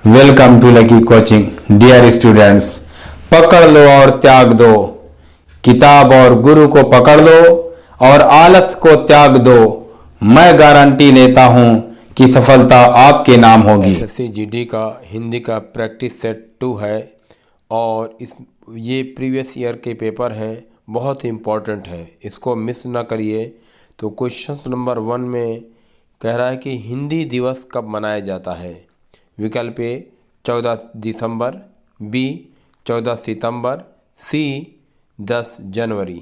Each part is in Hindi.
Welcome to lucky coaching. Dear students, पकड़ लो और त्याग दो, किताब और गुरु को पकड़ लो और आलस को त्याग दो। मैं गारंटी लेता हूं कि सफलता आपके नाम होगी। एसएससी जीडी का हिंदी का प्रैक्टिस सेट 2 है और ये प्रीवियस ईयर के पेपर हैं, बहुत ही इम्पोर्टेंट है, इसको मिस ना करिए। तो क्वेश्चन नंबर 1 में कह रहा है कि हिंदी दिवस कब मनाया जाता है। विकल्प ए 14 दिसंबर, बी 14 सितंबर, सी 10 जनवरी।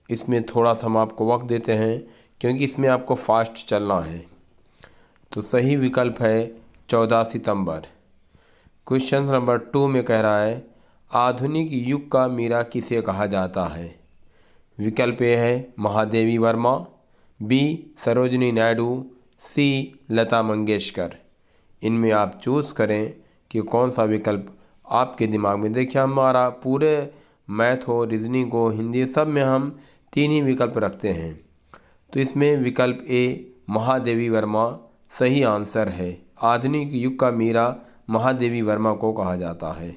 इसमें थोड़ा सा हम आपको वक्त देते हैं क्योंकि इसमें आपको फास्ट चलना है। तो सही विकल्प है 14 सितंबर। क्वेश्चन नंबर 2 में कह रहा है आधुनिक युग का मीरा किसे कहा जाता है। विकल्प ए है महादेवी वर्मा, बी सरोजिनी नायडू, सी लता मंगेशकर। इनमें आप चूज़ करें कि कौन सा विकल्प आपके दिमाग में। देखिए, हमारा पूरे मैथ हो, रीजनिंग हो, हिंदी, सब में हम 3 ही विकल्प रखते हैं। तो इसमें विकल्प ए महादेवी वर्मा सही आंसर है। आधुनिक युग का मीरा महादेवी वर्मा को कहा जाता है।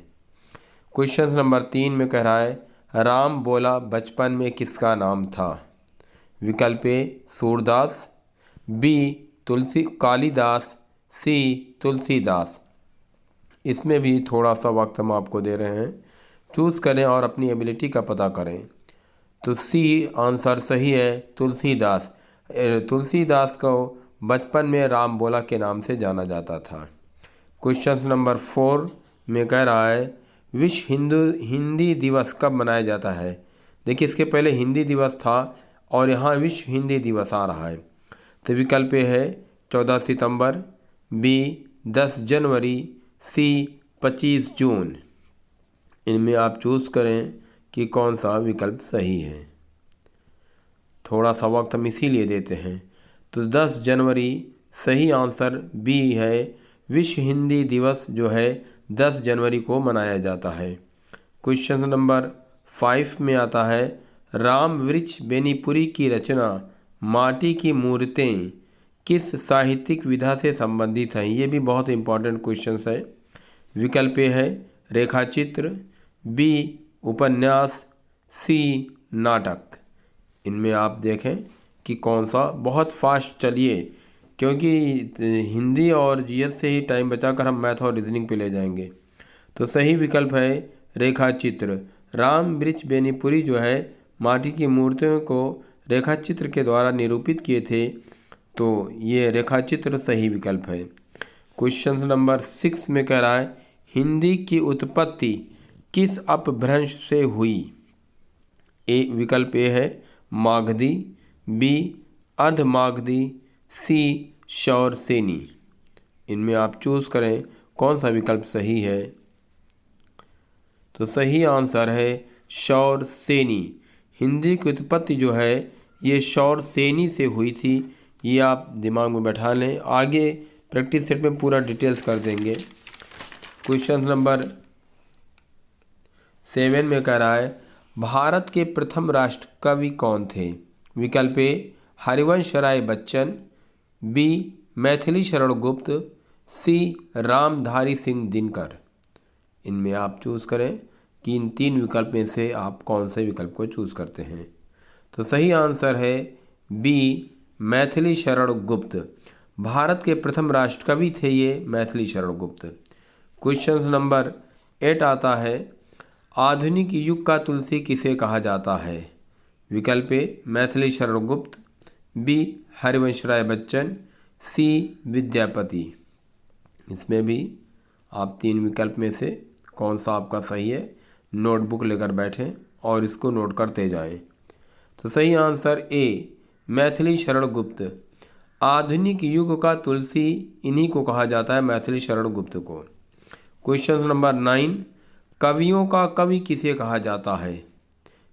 क्वेश्चन नंबर 3 में कह रहा है राम बोला बचपन में किसका नाम था। विकल्प ए सूरदास, बी तुलसी कालिदास, सी तुलसीदास। इसमें भी थोड़ा सा वक्त हम आपको दे रहे हैं, चूज़ करें और अपनी एबिलिटी का पता करें। तो सी आंसर सही है, तुलसीदास। तुलसीदास को बचपन में राम बोला के नाम से जाना जाता था। क्वेश्चन नंबर 4 में कह रहा है विश्व हिंदी दिवस कब मनाया जाता है। देखिए, इसके पहले हिंदी दिवस था और यहाँ विश्व हिंदी दिवस आ रहा है। तो विकल्प है 14 सितंबर, बी 10 जनवरी, सी 25 जून। इनमें आप चूज़ करें कि कौन सा विकल्प सही है। थोड़ा सा वक्त हम इसीलिए देते हैं। तो 10 जनवरी सही आंसर बी है। विश्व हिंदी दिवस जो है 10 जनवरी को मनाया जाता है। क्वेश्चन नंबर 5 में आता है राम वृक्ष बेनीपुरी की रचना माटी की मूर्तें किस साहित्यिक विधा से संबंधित हैं। ये भी बहुत इंपॉर्टेंट क्वेश्चन है। विकल्प ए है रेखाचित्र, बी उपन्यास, सी नाटक। इनमें आप देखें कि कौन सा। बहुत फास्ट चलिए क्योंकि हिंदी और जीएस से ही टाइम बचाकर हम मैथ और रीजनिंग पे ले जाएंगे। तो सही विकल्प है रेखाचित्र। राम वृक्ष बेनीपुरी जो है माटी की मूर्तियों को रेखाचित्र के द्वारा निरूपित किए थे। तो ये रेखाचित्र सही विकल्प है। क्वेश्चन नंबर 6 में कह रहा है हिंदी की उत्पत्ति किस अपभ्रंश से हुई। ए विकल्प ए है मागधी, बी अर्धमागधी, सी शौरसेनी। इनमें आप चूज़ करें कौन सा विकल्प सही है। तो सही आंसर है शौरसेनी। हिंदी की उत्पत्ति जो है ये शौरसेनी से हुई थी। ये आप दिमाग में बैठा लें, आगे प्रैक्टिस सेट में पूरा डिटेल्स कर देंगे। क्वेश्चन नंबर 7 में कह रहा है भारत के प्रथम राष्ट्र कवि कौन थे। विकल्प ए हरिवंश राय बच्चन, बी मैथिली शरण गुप्त, सी रामधारी सिंह दिनकर। इनमें आप चूज़ करें कि इन 3 विकल्प में से आप कौन से विकल्प को चूज़ करते हैं। तो सही आंसर है बी मैथिली शरण गुप्त। भारत के प्रथम राष्ट्र कवि थे ये मैथिली शरण गुप्त। क्वेश्चन नंबर 8 आता है आधुनिक युग का तुलसी किसे कहा जाता है। विकल्प ए मैथिली शरण गुप्त, बी हरिवंश राय बच्चन, सी विद्यापति। इसमें भी आप 3 विकल्प में से कौन सा आपका सही है, नोटबुक लेकर बैठें और इसको नोट करते जाएं। तो सही आंसर ए मैथिली शरण गुप्त। आधुनिक युग का तुलसी इन्हीं को कहा जाता है, मैथिली शरण गुप्त को। क्वेश्चन नंबर 9 कवियों का कवि किसे कहा जाता है।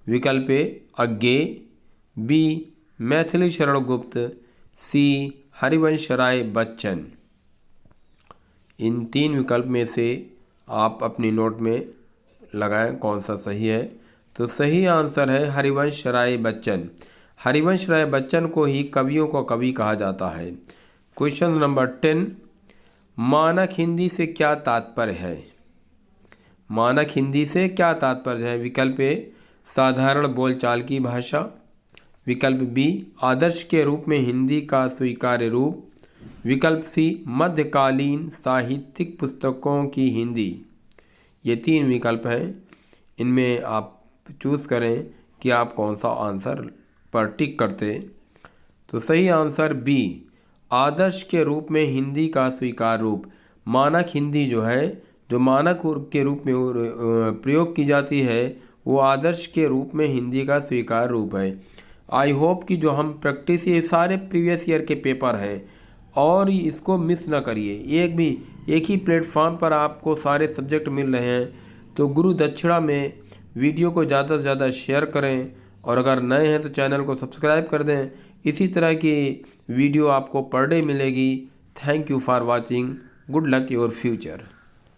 विकल्प ए अज्ञे, बी मैथिली शरण गुप्त, सी हरिवंश राय बच्चन। इन 3 विकल्प में से आप अपनी नोट में लगाएं कौन सा सही है। तो सही आंसर है हरिवंश राय बच्चन। हरिवंश राय बच्चन को ही कवियों का कवि कहा जाता है। क्वेश्चन नंबर 10 मानक हिंदी से क्या तात्पर्य है? मानक हिंदी से क्या तात्पर्य है? विकल्प ए साधारण बोलचाल की भाषा, विकल्प बी आदर्श के रूप में हिंदी का स्वीकार्य रूप, विकल्प सी मध्यकालीन साहित्यिक पुस्तकों की हिंदी। ये 3 विकल्प हैं, इनमें आप चूज़ करें कि आप कौन सा आंसर पर टिक करते। तो सही आंसर बी आदर्श के रूप में हिंदी का स्वीकार रूप। मानक हिंदी जो है, जो मानक के रूप में प्रयोग की जाती है, वो आदर्श के रूप में हिंदी का स्वीकार रूप है। आई होप कि जो हम प्रैक्टिस, ये सारे प्रीवियस ईयर के पेपर हैं और इसको मिस ना करिए। एक ही प्लेटफॉर्म पर आपको सारे सब्जेक्ट मिल रहे हैं। तो गुरु दक्षिणा में वीडियो को ज़्यादा से ज़्यादा शेयर करें और अगर नए हैं तो चैनल को सब्सक्राइब कर दें। इसी तरह की वीडियो आपको पर डे मिलेगी। Thank you for watching. Good luck your future.